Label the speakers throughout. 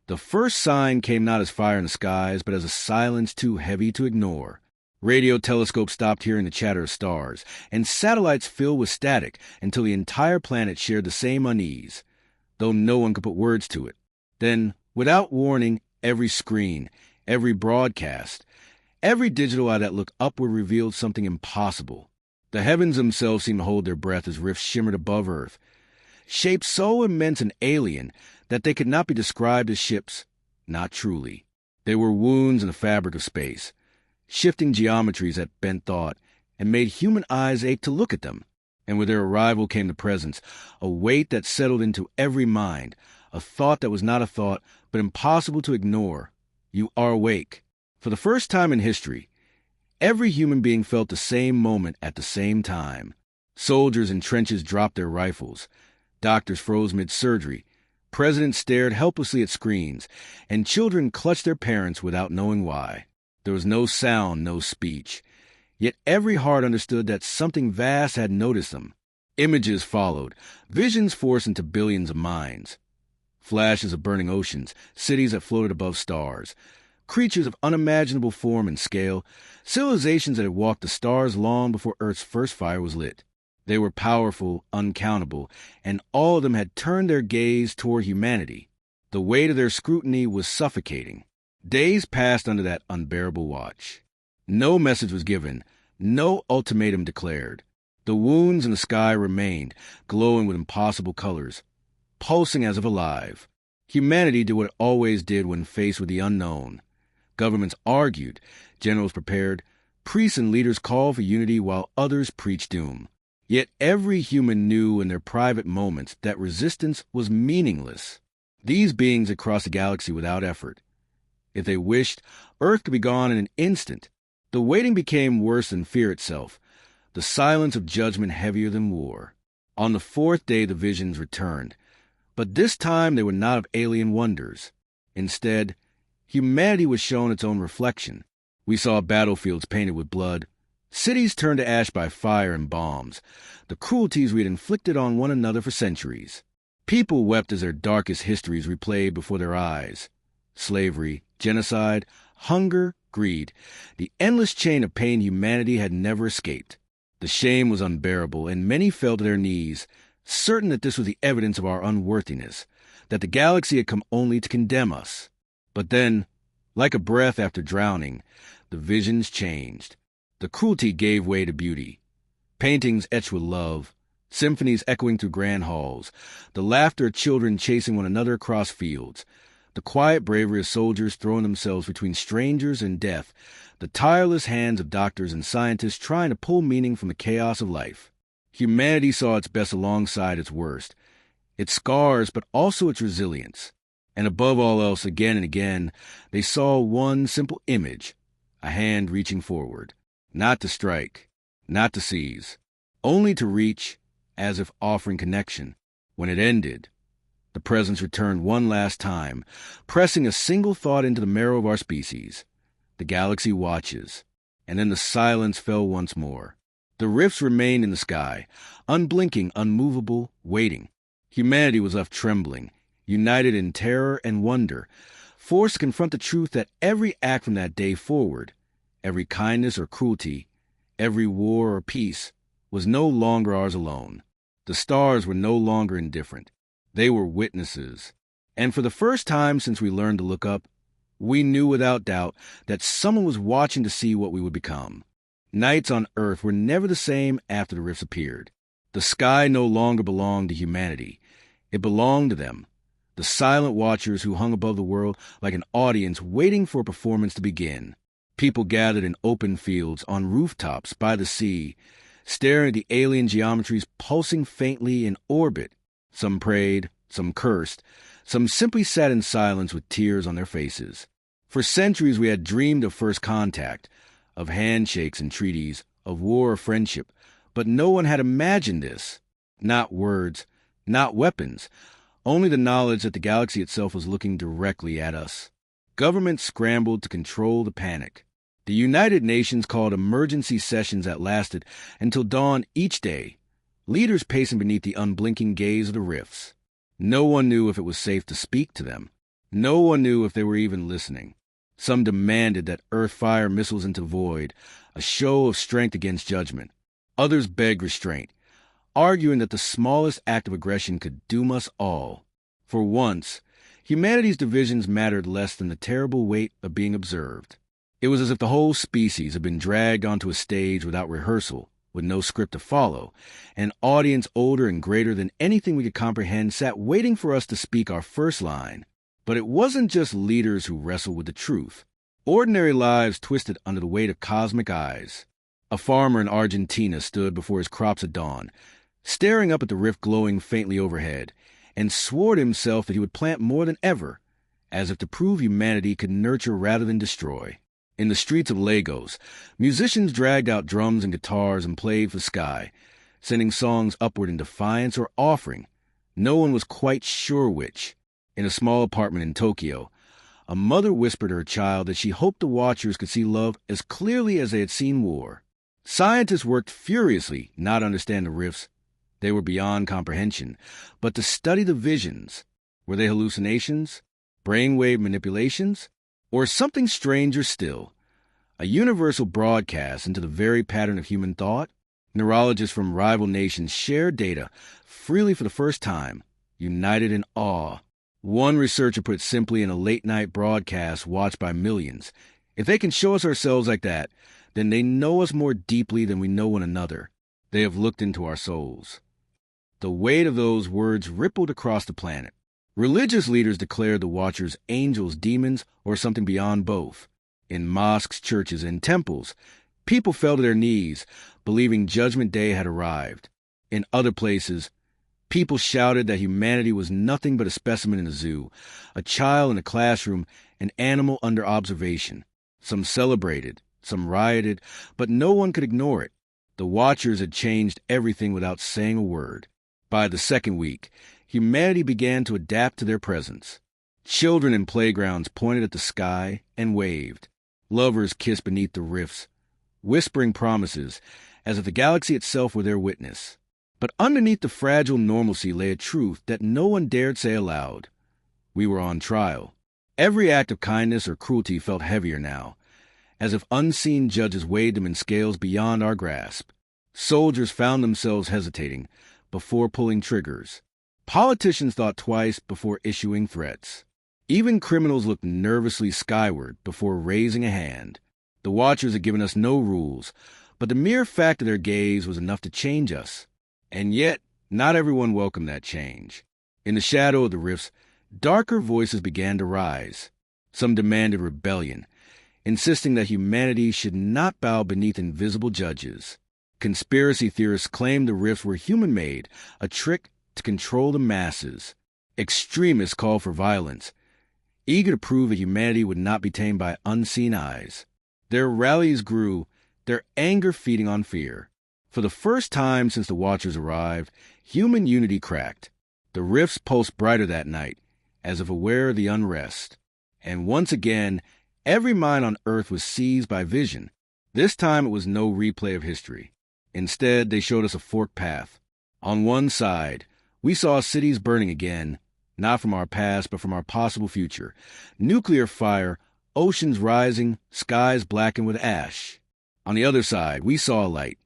Speaker 1: The first sign came not as fire in the skies, but as a silence too heavy to ignore. Radio telescopes stopped hearing the chatter of stars, and satellites filled with static until the entire planet shared the same unease, though no one could put words to it. Then, without warning, every screen, every broadcast, every digital eye that looked upward revealed something impossible. The heavens themselves seemed to hold their breath as rifts shimmered above Earth, shapes so immense and alien that they could not be described as ships, not truly. They were wounds in the fabric of space, shifting geometries that bent thought and made human eyes ache to look at them. And with their arrival came the presence, a weight that settled into every mind, a thought that was not a thought, but impossible to ignore. You are awake. For the first time in history, every human being felt the same moment at the same time. Soldiers in trenches dropped their rifles. Doctors froze mid-surgery. Presidents stared helplessly at screens, and children clutched their parents without knowing why. There was no sound, no speech. Yet every heart understood that something vast had noticed them. Images followed, visions forced into billions of minds. Flashes of burning oceans, cities that floated above stars, creatures of unimaginable form and scale, civilizations that had walked the stars long before Earth's first fire was lit. They were powerful, uncountable, and all of them had turned their gaze toward humanity. The weight of their scrutiny was suffocating. Days passed under that unbearable watch. No message was given, no ultimatum declared. The wounds in the sky remained, glowing with impossible colors, pulsing as if alive. Humanity did what it always did when faced with the unknown. Governments argued, generals prepared, priests and leaders called for unity while others preached doom. Yet every human knew in their private moments that resistance was meaningless. These beings had crossed the galaxy without effort. If they wished, Earth could be gone in an instant. The waiting became worse than fear itself, the silence of judgment heavier than war. On the fourth day the visions returned, but this time they were not of alien wonders. Instead, humanity was shown its own reflection. We saw battlefields painted with blood, cities turned to ash by fire and bombs, the cruelties we had inflicted on one another for centuries. People wept as their darkest histories replayed before their eyes. Slavery, genocide, hunger, greed, the endless chain of pain humanity had never escaped. The shame was unbearable, and many fell to their knees, certain that this was the evidence of our unworthiness, that the galaxy had come only to condemn us. But then, like a breath after drowning, the visions changed. The cruelty gave way to beauty. Paintings etched with love, symphonies echoing through grand halls, the laughter of children chasing one another across fields, the quiet bravery of soldiers throwing themselves between strangers and death, the tireless hands of doctors and scientists trying to pull meaning from the chaos of life. Humanity saw its best alongside its worst, its scars, but also its resilience. And above all else, again and again, they saw one simple image, a hand reaching forward. Not to strike, not to seize, only to reach, as if offering connection. When it ended, the presence returned one last time, pressing a single thought into the marrow of our species. The galaxy watches, and then the silence fell once more. The rifts remained in the sky, unblinking, unmovable, waiting. Humanity was left trembling, united in terror and wonder, forced to confront the truth that every act from that day forward, every kindness or cruelty, every war or peace, was no longer ours alone. The stars were no longer indifferent. They were witnesses. And for the first time since we learned to look up, we knew without doubt that someone was watching to see what we would become. Nights on Earth were never the same after the rifts appeared. The sky no longer belonged to humanity. It belonged to them, the silent watchers who hung above the world like an audience waiting for a performance to begin. People gathered in open fields, on rooftops, by the sea, staring at the alien geometries pulsing faintly in orbit. Some prayed, some cursed, some simply sat in silence with tears on their faces. For centuries we had dreamed of first contact, of handshakes and treaties, of war or friendship, but no one had imagined this. Not words, not weapons, only the knowledge that the galaxy itself was looking directly at us. Governments scrambled to control the panic. The United Nations called emergency sessions that lasted until dawn each day, leaders pacing beneath the unblinking gaze of the rifts. No one knew if it was safe to speak to them. No one knew if they were even listening. Some demanded that Earth fire missiles into void, a show of strength against judgment. Others begged restraint, arguing that the smallest act of aggression could doom us all. For once, humanity's divisions mattered less than the terrible weight of being observed. It was as if the whole species had been dragged onto a stage without rehearsal, with no script to follow. An audience older and greater than anything we could comprehend sat waiting for us to speak our first line. But it wasn't just leaders who wrestled with the truth. Ordinary lives twisted under the weight of cosmic eyes. A farmer in Argentina stood before his crops at dawn, staring up at the rift glowing faintly overhead, and swore to himself that he would plant more than ever, as if to prove humanity could nurture rather than destroy. In the streets of Lagos, musicians dragged out drums and guitars and played for the sky, sending songs upward in defiance or offering. No one was quite sure which. In a small apartment in Tokyo, a mother whispered to her child that she hoped the watchers could see love as clearly as they had seen war. Scientists worked furiously not to understand the rifts. They were beyond comprehension, but to study the visions. Were they hallucinations, brainwave manipulations, or something stranger still? A universal broadcast into the very pattern of human thought? Neurologists from rival nations shared data freely for the first time, united in awe. One researcher put it simply in a late-night broadcast watched by millions. If they can show us ourselves like that, then they know us more deeply than we know one another. They have looked into our souls. The weight of those words rippled across the planet. Religious leaders declared the watchers angels, demons, or something beyond both. In mosques, churches, and temples, people fell to their knees, believing Judgment Day had arrived. In other places, people shouted that humanity was nothing but a specimen in a zoo, a child in a classroom, an animal under observation. Some celebrated, some rioted, but no one could ignore it. The watchers had changed everything without saying a word. By the second week, humanity began to adapt to their presence. Children in playgrounds pointed at the sky and waved. Lovers kissed beneath the rifts, whispering promises, as if the galaxy itself were their witness. But underneath the fragile normalcy lay a truth that no one dared say aloud. We were on trial. Every act of kindness or cruelty felt heavier now, as if unseen judges weighed them in scales beyond our grasp. Soldiers found themselves hesitating before pulling triggers. Politicians thought twice before issuing threats. Even criminals looked nervously skyward before raising a hand. The watchers had given us no rules, but the mere fact of their gaze was enough to change us. And yet, not everyone welcomed that change. In the shadow of the rifts, darker voices began to rise. Some demanded rebellion, insisting that humanity should not bow beneath invisible judges. Conspiracy theorists claimed the rifts were human-made, a trick to control the masses. Extremists called for violence, eager to prove that humanity would not be tamed by unseen eyes. Their rallies grew, their anger feeding on fear. For the first time since the Watchers arrived, human unity cracked. The rifts pulsed brighter that night, as if aware of the unrest. And once again, every mind on Earth was seized by vision. This time it was no replay of history. Instead, they showed us a forked path. On one side, we saw cities burning again, not from our past, but from our possible future. Nuclear fire, oceans rising, skies blackened with ash. On the other side, we saw a light.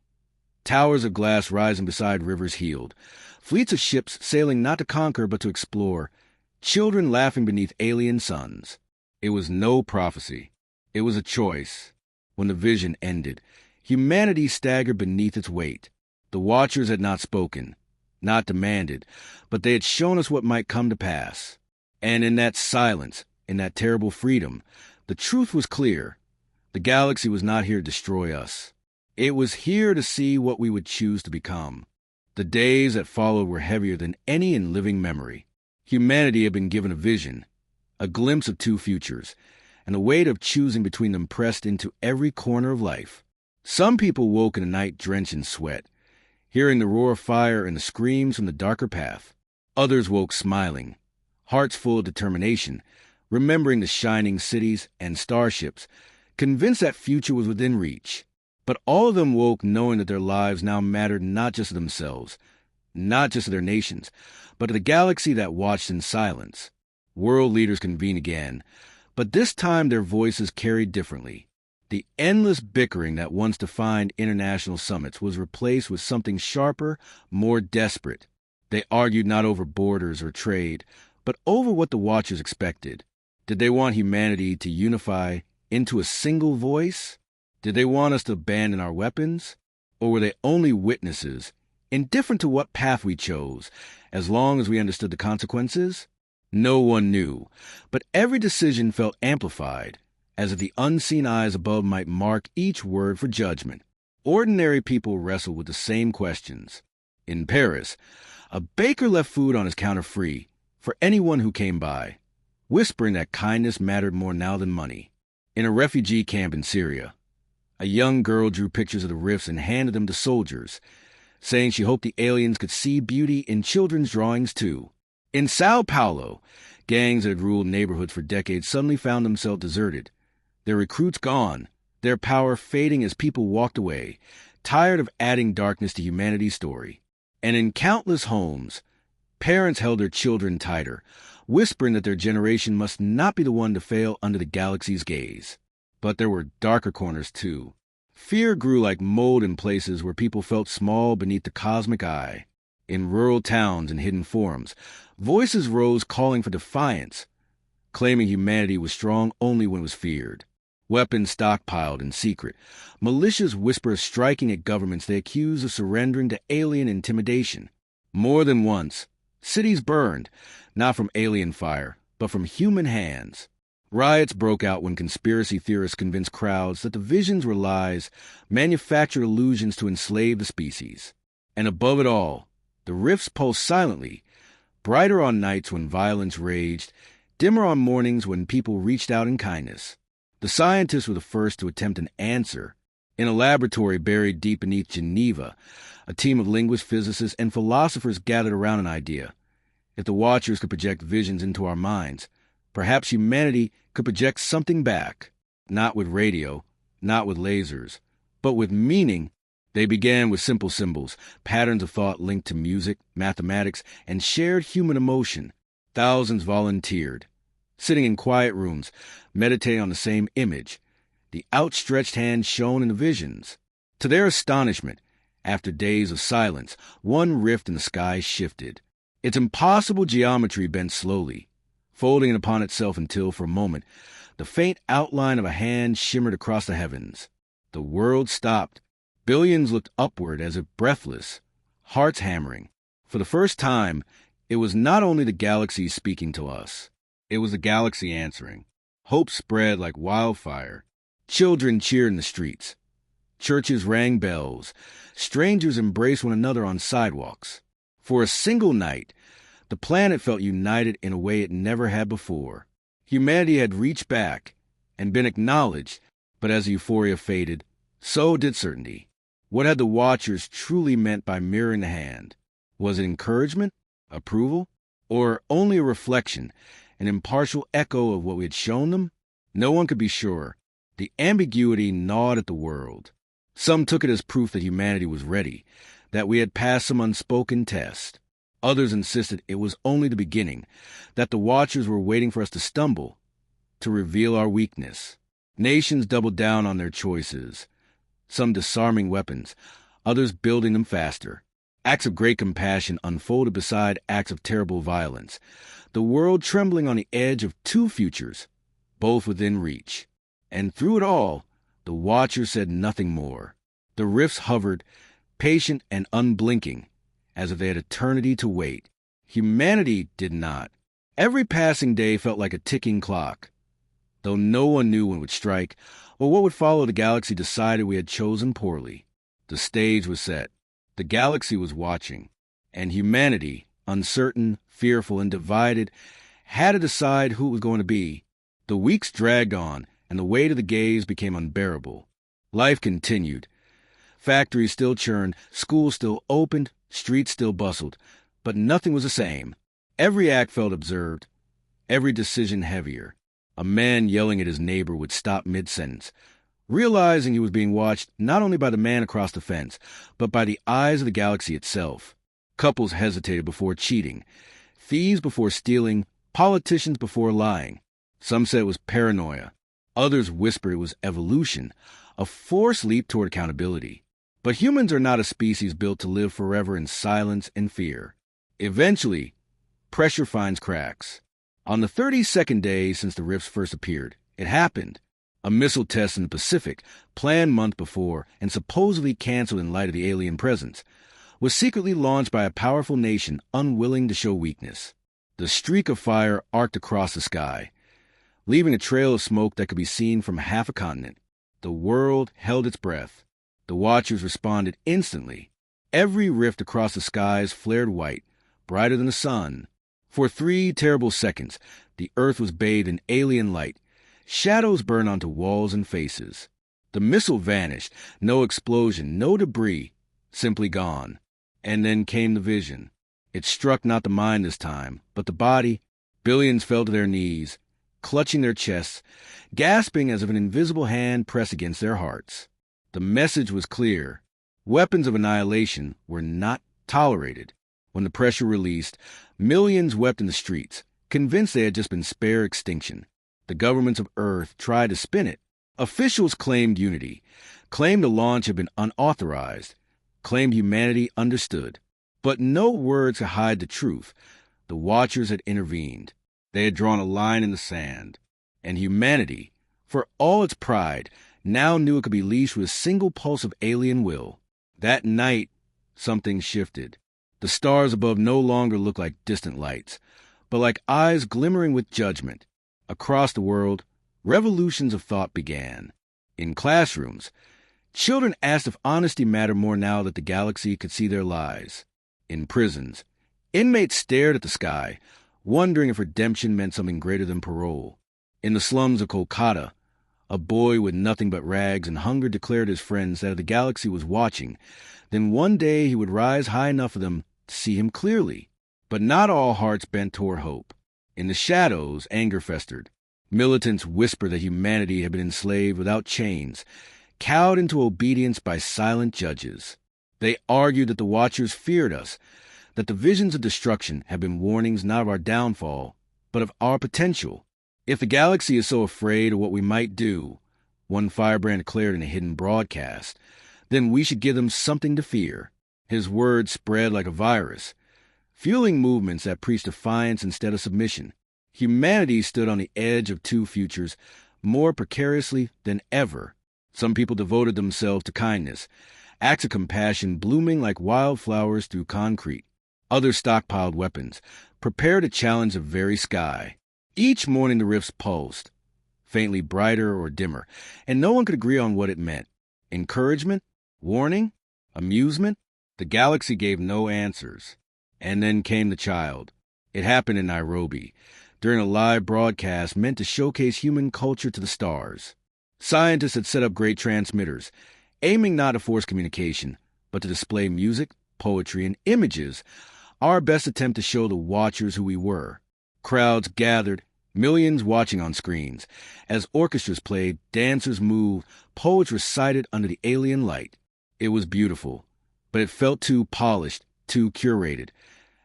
Speaker 1: Towers of glass rising beside rivers healed. Fleets of ships sailing not to conquer, but to explore. Children laughing beneath alien suns. It was no prophecy. It was a choice. When the vision ended, humanity staggered beneath its weight. The Watchers had not spoken, not demanded, but they had shown us what might come to pass. And in that silence, in that terrible freedom, the truth was clear. The galaxy was not here to destroy us. It was here to see what we would choose to become. The days that followed were heavier than any in living memory. Humanity had been given a vision, a glimpse of two futures, and the weight of choosing between them pressed into every corner of life. Some people woke in the night drenched in sweat, hearing the roar of fire and the screams from the darker path. Others woke smiling, hearts full of determination, remembering the shining cities and starships, convinced that future was within reach. But all of them woke knowing that their lives now mattered not just to themselves, not just to their nations, but to the galaxy that watched in silence. World leaders convened again, but this time their voices carried differently. The endless bickering that once defined international summits was replaced with something sharper, more desperate. They argued not over borders or trade, but over what the Watchers expected. Did they want humanity to unify into a single voice? Did they want us to abandon our weapons? Or were they only witnesses, indifferent to what path we chose, as long as we understood the consequences? No one knew, but every decision felt amplified, as if the unseen eyes above might mark each word for judgment. Ordinary people wrestled with the same questions. In Paris, a baker left food on his counter free for anyone who came by, whispering that kindness mattered more now than money. In a refugee camp in Syria, a young girl drew pictures of the rifts and handed them to soldiers, saying she hoped the aliens could see beauty in children's drawings too. In Sao Paulo, gangs that had ruled neighborhoods for decades suddenly found themselves deserted, their recruits gone, their power fading as people walked away, tired of adding darkness to humanity's story. And in countless homes, parents held their children tighter, whispering that their generation must not be the one to fail under the galaxy's gaze. But there were darker corners, too. Fear grew like mold in places where people felt small beneath the cosmic eye. In rural towns and hidden forums, voices rose calling for defiance, claiming humanity was strong only when it was feared. Weapons stockpiled in secret, malicious whispers striking at governments they accused of surrendering to alien intimidation. More than once, cities burned, not from alien fire, but from human hands. Riots broke out when conspiracy theorists convinced crowds that the visions were lies, manufactured illusions to enslave the species. And above it all, the rifts pulsed silently, brighter on nights when violence raged, dimmer on mornings when people reached out in kindness. The scientists were the first to attempt an answer. In a laboratory buried deep beneath Geneva, a team of linguists, physicists, and philosophers gathered around an idea. If the Watchers could project visions into our minds, perhaps humanity could project something back. Not with radio, not with lasers, but with meaning. They began with simple symbols, patterns of thought linked to music, mathematics, and shared human emotion. Thousands volunteered, sitting in quiet rooms, meditating on the same image. The outstretched hand shone in the visions. To their astonishment, after days of silence, one rift in the sky shifted. Its impossible geometry bent slowly, folding upon itself until, for a moment, the faint outline of a hand shimmered across the heavens. The world stopped. Billions looked upward as if breathless, hearts hammering. For the first time, it was not only the galaxy speaking to us. It was the galaxy answering. Hope spread like wildfire. Children cheered in the streets. Churches rang bells. Strangers embraced one another on sidewalks. For a single night, the planet felt united in a way it never had before. Humanity had reached back and been acknowledged, but as the euphoria faded, so did certainty. What had the Watchers truly meant by mirroring the hand? Was it encouragement, approval, or only a reflection, an impartial echo of what we had shown them? No one could be sure. The ambiguity gnawed at the world. Some took it as proof that humanity was ready, that we had passed some unspoken test. Others insisted it was only the beginning, that the Watchers were waiting for us to stumble, to reveal our weakness. Nations doubled down on their choices, some disarming weapons, others building them faster. Acts of great compassion unfolded beside acts of terrible violence, the world trembling on the edge of two futures, both within reach. And through it all, the Watchers said nothing more. The rifts hovered, patient and unblinking, as if they had eternity to wait. Humanity did not. Every passing day felt like a ticking clock. Though no one knew when it would strike, or what would follow, the galaxy decided we had chosen poorly. The stage was set. The galaxy was watching. And humanity, uncertain, fearful, and divided, had to decide who it was going to be. The weeks dragged on, and the weight of the gaze became unbearable. Life continued. Factories still churned, schools still opened, streets still bustled, but nothing was the same. Every act felt observed, every decision heavier. A man yelling at his neighbor would stop mid-sentence, realizing he was being watched not only by the man across the fence, but by the eyes of the galaxy itself. Couples hesitated before cheating, thieves before stealing, politicians before lying. Some said it was paranoia. Others whispered it was evolution, a forced leap toward accountability. But humans are not a species built to live forever in silence and fear. Eventually, pressure finds cracks. On the 32nd day since the rifts first appeared, it happened. A missile test in the Pacific, planned month before and supposedly canceled in light of the alien presence, was secretly launched by a powerful nation unwilling to show weakness. The streak of fire arced across the sky, leaving a trail of smoke that could be seen from half a continent. The world held its breath. The watchers responded instantly. Every rift across the skies flared white, brighter than the sun. For 3 terrible seconds, the earth was bathed in alien light. Shadows burned onto walls and faces. The missile vanished. No explosion, no debris, simply gone. And then came the vision. It struck not the mind this time, but the body. Billions fell to their knees, clutching their chests, gasping as if an invisible hand pressed against their hearts. The message was clear. Weapons of annihilation were not tolerated. When the pressure released, millions wept in the streets, convinced they had just been spared extinction. The governments of Earth tried to spin it. Officials claimed unity, claimed the launch had been unauthorized, claimed humanity understood. But no words could hide the truth. The Watchers had intervened. They had drawn a line in the sand. And humanity, for all its pride, now knew it could be leashed with a single pulse of alien will. That night, something shifted. The stars above no longer looked like distant lights, but like eyes glimmering with judgment. Across the world, revolutions of thought began. In classrooms, children asked if honesty mattered more now that the galaxy could see their lies. In prisons, inmates stared at the sky, wondering if redemption meant something greater than parole. In the slums of Kolkata, a boy with nothing but rags and hunger declared to his friends that if the galaxy was watching, then one day he would rise high enough for them to see him clearly. But not all hearts bent toward hope. In the shadows, anger festered. Militants whispered that humanity had been enslaved without chains, cowed into obedience by silent judges. They argued that the Watchers feared us, that the visions of destruction had been warnings not of our downfall, but of our potential. If the galaxy is so afraid of what we might do, one firebrand declared in a hidden broadcast, then we should give them something to fear. His words spread like a virus, fueling movements that preached defiance instead of submission. Humanity stood on the edge of 2 futures, more precariously than ever. Some people devoted themselves to kindness, acts of compassion blooming like wildflowers through concrete. Others stockpiled weapons, prepared to challenge the very sky. Each morning the rifts pulsed, faintly brighter or dimmer, and no one could agree on what it meant. Encouragement? Warning? Amusement? The galaxy gave no answers. And then came the child. It happened in Nairobi, during a live broadcast meant to showcase human culture to the stars. Scientists had set up great transmitters, aiming not to force communication, but to display music, poetry, and images, our best attempt to show the Watchers who we were. Crowds gathered, millions watching on screens. As orchestras played, dancers moved, poets recited under the alien light. It was beautiful, but it felt too polished, too curated,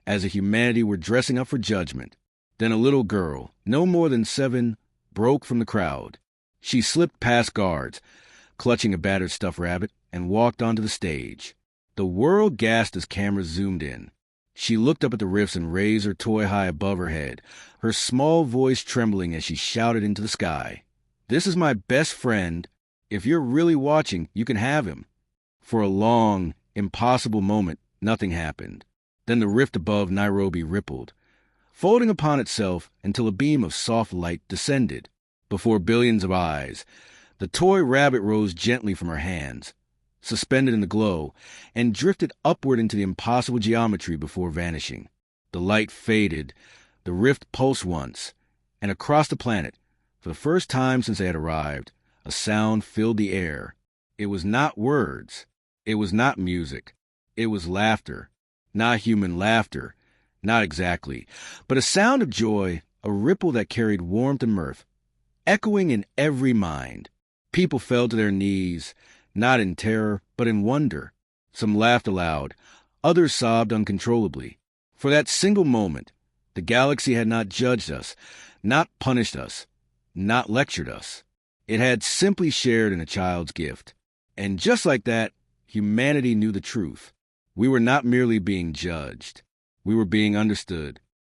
Speaker 1: as if humanity were dressing up for judgment. Then a little girl, no more than 7, broke from the crowd. She slipped past guards, clutching a battered stuffed rabbit, and walked onto the stage. The world gasped as cameras zoomed in. She looked up at the rifts and raised her toy high above her head, her small voice trembling as she shouted into the sky. "This is my best friend. If you're really watching, you can have him." For a long, impossible moment, nothing happened. Then the rift above Nairobi rippled, folding upon itself until a beam of soft light descended. Before billions of eyes, the toy rabbit rose gently from her hands, suspended in the glow, and drifted upward into the impossible geometry before vanishing. The light faded, the rift pulsed once, and across the planet, for the first time since they had arrived, a sound filled the air. It was not words. It was not music. It was laughter. Not human laughter. Not exactly. But a sound of joy, a ripple that carried warmth and mirth, echoing in every mind. People fell to their knees, not in terror, but in wonder. Some laughed aloud. Others sobbed uncontrollably. For that single moment, The galaxy had not judged us, not punished us, not lectured us. It had simply shared in a child's gift. And just like that, humanity knew the truth. We were not merely being judged. We were being understood.